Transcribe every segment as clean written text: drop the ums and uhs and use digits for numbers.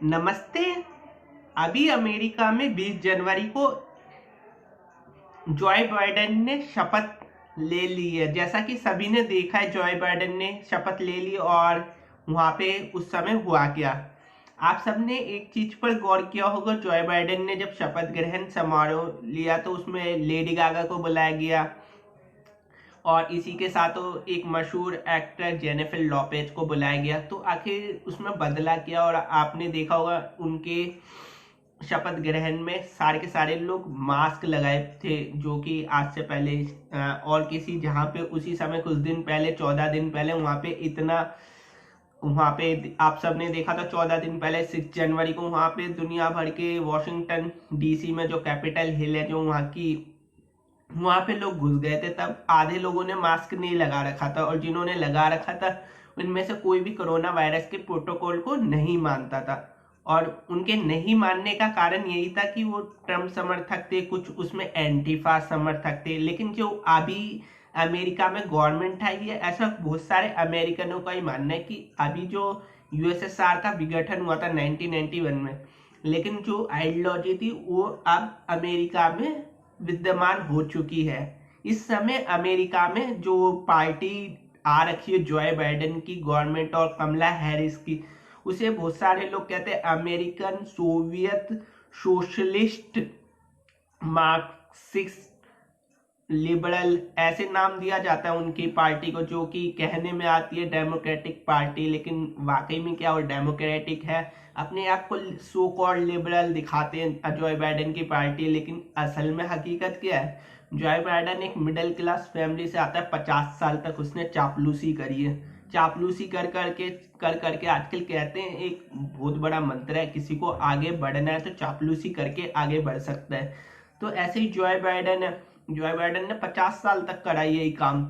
नमस्ते। अभी अमेरिका में 20 जनवरी को जॉय बाइडेन ने शपथ ले ली है। जैसा कि सभी ने देखा है, जॉय बाइडेन ने शपथ ले ली और वहां पे उस समय हुआ क्या। आप सबने एक चीज पर गौर किया होगा, जॉय बाइडेन ने जब शपथ ग्रहण समारोह लिया तो उसमें लेडी गागा को बुलाया गया और इसी के साथ वो एक मशहूर एक्टर जेनिफर लॉपेज को बुलाया गया। तो आखिर उसमें बदला किया, और आपने देखा होगा उनके शपथ ग्रहण में सारे के सारे लोग मास्क लगाए थे, जो कि आज से पहले और किसी जहाँ पे उसी समय कुछ दिन पहले 14 दिन पहले वहाँ पे इतना, वहाँ पे आप सबने देखा था 14 दिन पहले 6 जनवरी को वहाँ पे दुनिया भर के वॉशिंगटन डीसी में जो कैपिटल हिल है, जो वहाँ की, वहां पे लोग घुस गए थे। तब आधे लोगों ने मास्क नहीं लगा रखा था, और जिन्होंने लगा रखा था उनमें से कोई भी कोरोना वायरस के प्रोटोकॉल को नहीं मानता था। और उनके नहीं मानने का कारण यही था कि वो ट्रम्प समर्थक थे, कुछ उसमें एंटीफा समर्थक थे। लेकिन जो अभी अमेरिका में गवर्नमेंट है, ये ऐसा बहुत सारे अमेरिकनों का ही मानना है कि अभी जो यूएसएसआर का विघटन हुआ था 1991 में, लेकिन जो आइडियोलॉजी थी वो अब अमेरिका में विद्यमान हो चुकी है। इस समय अमेरिका में जो पार्टी आ रखी है जॉय बाइडेन की गवर्नमेंट और कमला हैरिस की, उसे बहुत सारे लोग कहते हैं American Soviet socialist Marxist liberal, ऐसे नाम दिया जाता है उनकी पार्टी को, जो कि कहने में आती है डेमोक्रेटिक पार्टी, लेकिन वाकई में क्या वो डेमोक्रेटिक है। अपने आप को सो कॉल्ड लिबरल दिखाते हैं जॉय बाइडेन की पार्टी, लेकिन असल में हकीकत क्या है। जॉय बाइडेन एक मिडिल क्लास फैमिली से आता है। 50 साल तक उसने चापलूसी करी है। चापलूसी कर करके आजकल कहते हैं एक बहुत बड़ा मंत्र है, किसी को आगे बढ़ना है तो चापलूसी करके आगे बढ़ सकता है। तो ऐसे ही जॉय बाइडेन है। जॉय बाइडेन ने 50 साल तक करा यही काम,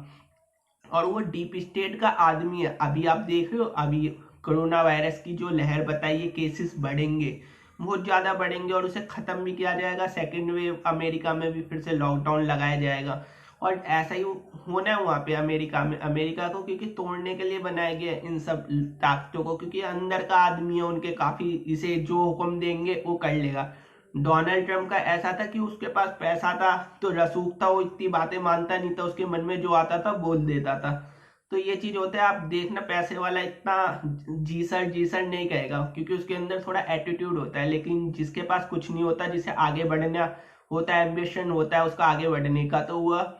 और वो डीप स्टेट का आदमी है। अभी आप देख रहे हो, अभी कोरोना वायरस की जो लहर बताइए, केसेस बढ़ेंगे, बहुत ज्यादा बढ़ेंगे, और उसे खत्म भी किया जाएगा। सेकेंड वेव अमेरिका में भी फिर से लॉकडाउन लगाया जाएगा, और ऐसा ही होना है वहां पे अमेरिका में। अमेरिका को क्योंकि तोड़ने के लिए बनाया गया इन सब ताकतों को, क्योंकि अंदर का आदमी है उनके काफी, इसे जो हुक्म देंगे वो कर लेगा। डोनाल्ड ट्रंप का ऐसा था कि उसके पास पैसा था तो रसूख था, वो इतनी बातें मानता नहीं था, उसके मन में जो आता था बोल देता था। तो ये चीज होता है, आप देखना पैसे वाला इतना जी सर नहीं कहेगा, क्योंकि उसके अंदर थोड़ा एटीट्यूड होता है। लेकिन जिसके पास कुछ नहीं होता, जिसे आगे बढ़ना होता है, एम्बिशन होता है उसका आगे बढ़ने का, तो वह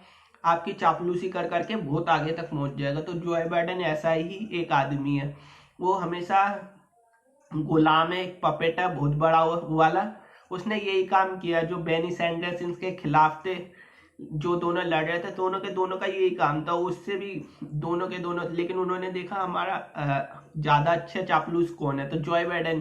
आपकी चापलूसी कर करके बहुत आगे तक पहुंच जाएगा। तो जो बाइडेन ऐसा ही एक आदमी है। वो हमेशा गुलाम है, एक पपेट है बहुत बड़ा वाला। उसने यही काम किया। जो बेनी सैंडर्स इनके खिलाफ थे, जो दोनों लड़ रहे थे, दोनों का यही काम था। उससे भी दोनों के दोनों, लेकिन उन्होंने देखा हमारा ज्यादा अच्छे चापलूस कौन है, तो जॉय बाइडेन।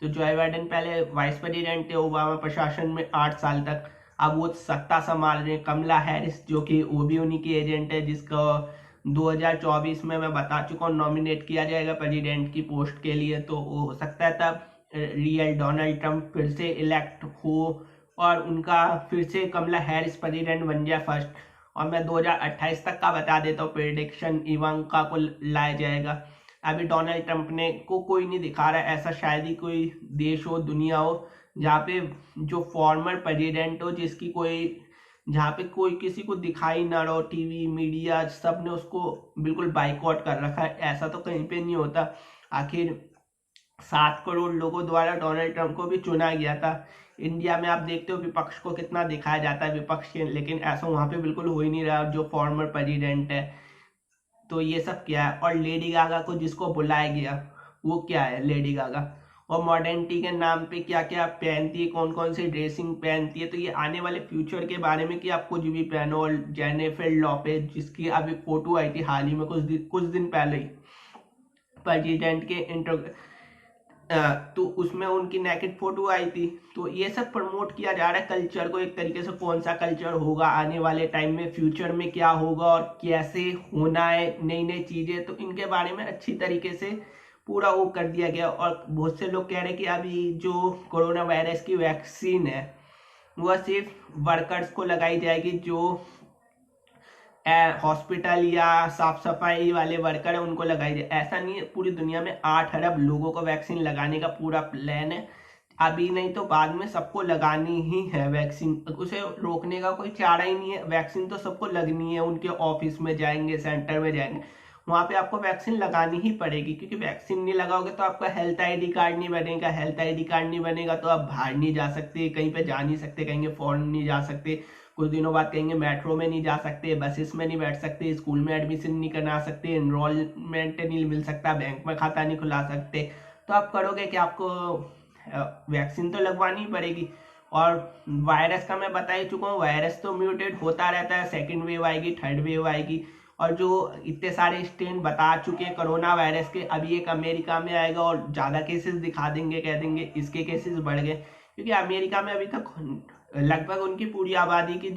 तो जॉय बाइडेन पहले वाइस प्रेसिडेंट थे ओबामा प्रशासन में 8 साल तक। अब वो सत्ता संभाल रहे हैं। कमला हैरिस, जो कि वो भी उन्हीं की एजेंट है, जिसका 2024 में मैं बता चुका हूँ नॉमिनेट किया जाएगा प्रेसिडेंट की पोस्ट के लिए। तो वो हो सकता है तब रियल डोनाल्ड ट्रंप फिर से इलेक्ट हो और उनका फिर से कमला हैरिस प्रेसिडेंट बन जाए फर्स्ट। और मैं 2028 तक का बता देता हूँ प्रेडिक्शन, इवांका को लाया जाएगा। अभी डोनाल्ड ट्रंप ने को कोई नहीं दिखा रहा है, ऐसा शायद ही कोई देश हो, दुनिया हो, जहाँ पे जो फॉर्मर प्रेसिडेंट हो, जिसकी कोई, जहाँ पे कोई किसी को दिखाई ना रहो, टीवी मीडिया सब ने उसको बिल्कुल बाइकआउट कर रखा है। ऐसा तो कहीं पे नहीं होता। आखिर 7 करोड़ लोगों द्वारा डोनाल्ड ट्रंप को भी चुना गया था। इंडिया में आप देखते हो विपक्ष को कितना दिखाया जाता है विपक्ष के, लेकिन ऐसा वहां पे बिल्कुल हो ही नहीं रहा जो फॉर्मर प्रेसिडेंट है। तो ये सब क्या है। और लेडी गागा को जिसको बुलाया गया, वो क्या है लेडी गागा, और मॉडर्निटी के नाम पे क्या क्या पहनती है, कौन कौन सी ड्रेसिंग पहनती है। तो ये आने वाले फ्यूचर के बारे में कि आप कुछ भी पहनो। और जेनिफर लॉपेज, जिसकी अभी फोटो आई थी हाल ही में कुछ दिन पहले ही प्रेसिडेंट के इंटर, तो उसमें उनकी नेकेड फोटो आई थी। तो ये सब प्रमोट किया जा रहा है कल्चर को एक तरीके से, कौन सा कल्चर होगा आने वाले टाइम में, फ्यूचर में क्या होगा और कैसे होना है, नई नई चीजें। तो इनके बारे में अच्छी तरीके से पूरा वो कर दिया गया। और बहुत से लोग कह रहे हैं कि अभी जो कोरोना वायरस की वैक्सीन है वह सिर्फ वर्कर्स को लगाई जाएगी, जो हॉस्पिटल या साफ सफाई वाले वर्कर है उनको लगाई जाए। ऐसा नहीं है, पूरी दुनिया में 8 अरब लोगों को वैक्सीन लगाने का पूरा प्लान है। अभी नहीं तो बाद में सबको लगानी ही है वैक्सीन, उसे रोकने का कोई चारा ही नहीं है। वैक्सीन तो सबको लगनी है, उनके ऑफिस में जाएंगे, सेंटर में जाएंगे, वहां पे आपको वैक्सीन लगानी ही पड़ेगी, क्योंकि वैक्सीन नहीं लगाओगे तो आपका हेल्थ आईडी कार्ड नहीं बनेगा। हेल्थ आईडी कार्ड नहीं बनेगा तो आप बाहर नहीं जा सकते, कहीं पे जा नहीं सकते, कहेंगे फॉरेन नहीं जा सकते, कुछ दिनों बाद कहेंगे मेट्रो में नहीं जा सकते, बसेस में नहीं बैठ सकते, स्कूल में एडमिशन नहीं करा सकते, एनरोलमेंट नहीं मिल सकता, बैंक में खाता नहीं खुला सकते। तो आप करोगे कि आपको वैक्सीन तो लगवानी ही पड़ेगी। और वायरस का मैं बता ही चुका हूँ, वायरस तो म्यूटेट होता रहता है, सेकेंड वेव आएगी, थर्ड वेव आएगी, और जो इतने सारे स्ट्रेन बता चुके हैं कोरोना वायरस के, अभी एक अमेरिका में आएगा और ज़्यादा केसेस दिखा देंगे, कह देंगे इसके केसेस बढ़ गए, क्योंकि अमेरिका में अभी तक लगभग उनकी पूरी आबादी की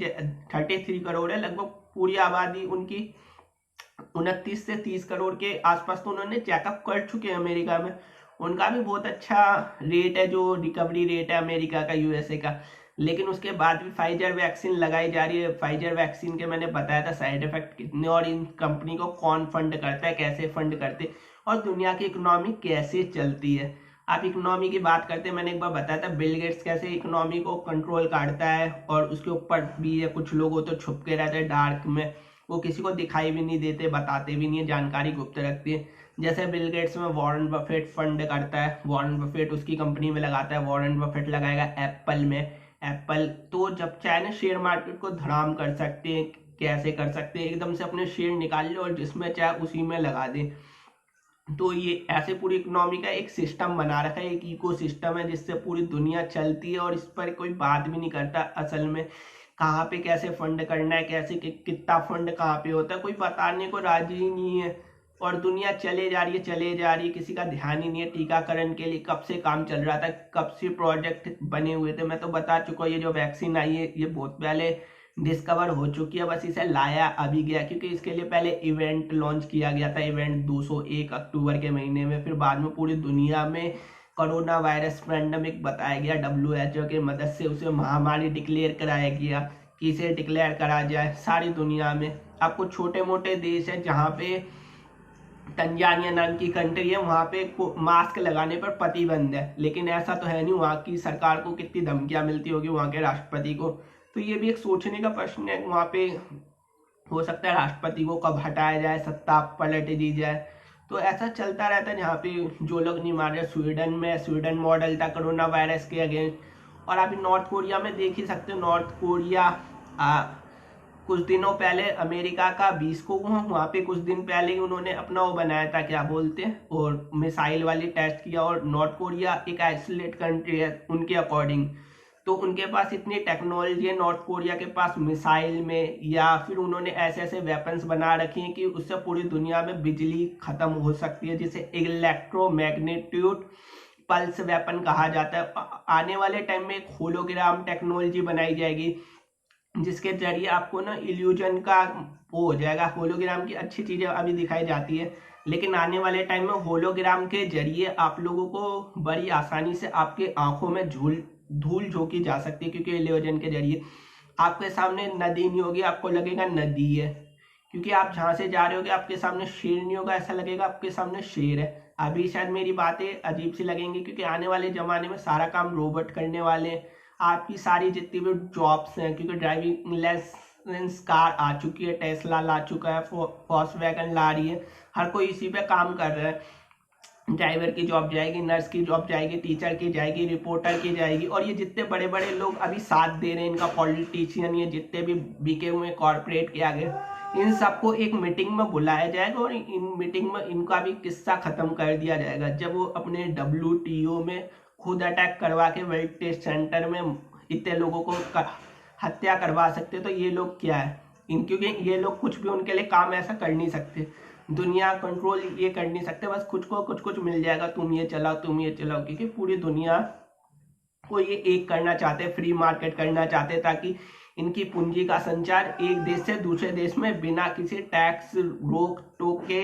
33 करोड़ है, लगभग पूरी आबादी उनकी 29 से 30 करोड़ के आसपास तो उन्होंने चेकअप कर चुके हैं अमेरिका में। उनका भी बहुत अच्छा रेट है, जो रिकवरी रेट है अमेरिका का, यूएसए का। लेकिन उसके बाद भी फाइजर वैक्सीन लगाई जा रही है। फाइजर वैक्सीन के मैंने बताया था साइड इफेक्ट कितने, और इन कंपनी को कौन फंड करता है, कैसे फंड करते, और दुनिया की इकोनॉमी कैसे चलती है। आप इकोनॉमी की बात करते हैं, मैंने एक बार बताया था बिल गेट्स कैसे इकोनॉमी को कंट्रोल करता है, और उसके ऊपर भी है कुछ लोग तो छुप के रहते हैं डार्क में, वो किसी को दिखाई भी नहीं देते, बताते भी नहीं है, जानकारी गुप्त रखती है। जैसे बिल गेट्स में वॉरेन बफेट फंड करता है, वॉरेन बफेट उसकी कंपनी में लगाता है, वॉरेन बफेट लगाएगा एप्पल में, एप्पल तो जब चाहे ना शेयर मार्केट को धड़ाम कर सकते हैं, कैसे कर सकते हैं, एकदम से अपने शेयर निकाल लो और जिसमें चाहे उसी में लगा दे। तो ये ऐसे पूरी इकोनॉमी का एक सिस्टम बना रखा है, एक इको सिस्टम है जिससे पूरी दुनिया चलती है, और इस पर कोई बात भी नहीं करता असल में कहाँ पे कैसे फंड करना है, कैसे कितना फंड कहाँ पे होता है, कोई बताने को राजी ही नहीं है। और दुनिया चले जा रही है, चले जा रही है, किसी का ध्यान ही नहीं है। टीकाकरण के लिए कब से काम चल रहा था, कब से प्रोजेक्ट बने हुए थे, मैं तो बता चुका हूँ। ये जो वैक्सीन आई है ये बहुत पहले डिस्कवर हो चुकी है, बस इसे लाया अभी गया, क्योंकि इसके लिए पहले इवेंट लॉन्च किया गया था, इवेंट 201 अक्टूबर के महीने में। फिर बाद में पूरी दुनिया में कोरोना वायरस पैंडेमिक बताया गया, WHO की मदद से उसे महामारी डिक्लेयर कराया गया कि इसे डिक्लेयर करा जाए सारी दुनिया में। आपको छोटे मोटे देश है जहाँ पे तंजानिया नाम की कंट्री है, वहाँ पे मास्क लगाने पर प्रतिबंध है, लेकिन ऐसा तो है नहीं। वहाँ की सरकार को कितनी धमकियाँ मिलती होगी, वहाँ के राष्ट्रपति को। तो ये भी एक सोचने का प्रश्न है, वहाँ पे हो सकता है राष्ट्रपति को कब हटाया जाए, सत्ता पलट दी जाए। तो ऐसा चलता रहता है, जहाँ पे जो लोग नहीं मार रहे। स्वीडन में, स्वीडन मॉडल था कोरोना वायरस के अगेंस्ट, और अभी नॉर्थ कोरिया में देख ही सकते हो। नॉर्थ कोरिया कुछ दिनों पहले अमेरिका का 20 को वहाँ पे कुछ दिन पहले ही उन्होंने अपना वो बनाया था, क्या बोलते हैं, और मिसाइल वाली टेस्ट किया। और नॉर्थ कोरिया एक आइसोलेट कंट्री है उनके अकॉर्डिंग, तो उनके पास इतनी टेक्नोलॉजी है नॉर्थ कोरिया के पास मिसाइल में, या फिर उन्होंने ऐसे ऐसे वेपन्स बना रखे हैं कि उससे पूरी दुनिया में बिजली खत्म हो सकती है, जिसे इलेक्ट्रोमैग्नेट्यूड पल्स वेपन कहा जाता है। आने वाले टाइम में एक होलोग्राम टेक्नोलॉजी बनाई जाएगी, जिसके जरिए आपको ना इल्यूजन का वो हो जाएगा। होलोग्राम की अच्छी चीजें अभी दिखाई जाती है, लेकिन आने वाले टाइम में होलोग्राम के जरिए आप लोगों को बड़ी आसानी से आपके आंखों में धूल झोंकी जा सकती है, क्योंकि इल्यूजन के जरिए आपके सामने नदी नहीं होगी, आपको लगेगा नदी है। क्योंकि आप जहां से जा रहे होगे आपके सामने शेर नहीं होगा, ऐसा लगेगा आपके सामने शेर है। अभी शायद मेरी बातें अजीब सी लगेंगी, क्योंकि आने वाले जमाने में सारा काम रोबोट करने वाले हैं। आपकी सारी जितनी भी जॉब्स हैं, क्योंकि ड्राइविंग लाइसेंस कार आ चुकी है, टेस्ला ला चुका है, फॉक्सवैगन ला रही है, हर कोई इसी पे काम कर रहा है। ड्राइवर की जॉब जाएगी, नर्स की जॉब जाएगी, टीचर की जाएगी, रिपोर्टर की जाएगी। और ये जितने बड़े बड़े लोग अभी साथ दे रहे हैं इनका, पॉलिटिशियन, ये जितने भी बिके हुए कॉर्पोरेट के आगे, इन सबको एक मीटिंग में बुलाया जाएगा, और इन मीटिंग में इनका भी किस्सा खत्म कर दिया जाएगा। जब वो अपने WTO में खुद अटैक करवा के वर्ल्ड ट्रेड सेंटर में इतने लोगों को हत्या करवा सकते, तो ये लोग क्या है क्योंकि ये लोग कुछ भी उनके लिए काम ऐसा कर नहीं सकते, दुनिया कंट्रोल ये कर नहीं सकते। बस कुछ को कुछ मिल जाएगा, तुम ये चलाओ, तुम ये चलाओ, क्योंकि पूरी दुनिया को ये एक करना चाहते हैं, फ्री मार्केट करना चाहते हैं, ताकि इनकी पूंजी का संचार एक देश से दूसरे देश में बिना किसी टैक्स रोक टोक के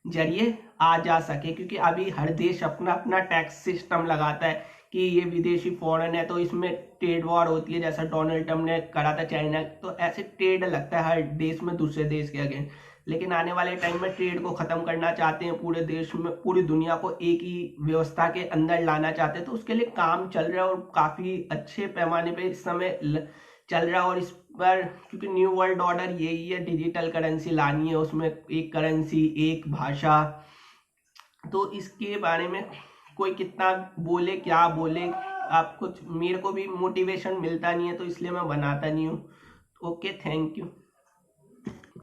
जरिए आ जा सके, क्योंकि अभी हर देश अपना अपना टैक्स सिस्टम लगाता है कि ये विदेशी फॉरेन है तो इसमें ट्रेड वॉर होती है, जैसा डोनाल्ड ट्रम्प ने करा था चाइना, तो ऐसे ट्रेड लगता है हर देश में दूसरे देश के अगेंस्ट। लेकिन आने वाले टाइम में ट्रेड को खत्म करना चाहते हैं, पूरे देश में पूरी दुनिया को एक ही व्यवस्था के अंदर लाना चाहते हैं, तो उसके लिए काम चल रहा है और काफी अच्छे पैमाने पे इस समय चल रहा है। और इस पर क्योंकि न्यू वर्ल्ड ऑर्डर यही है, डिजिटल करेंसी लानी है, उसमें एक करेंसी एक भाषा, तो इसके बारे में कोई कितना बोले क्या बोले, आप कुछ, मेरे को भी मोटिवेशन मिलता नहीं है तो इसलिए मैं बनाता नहीं हूँ। Okay, thank you.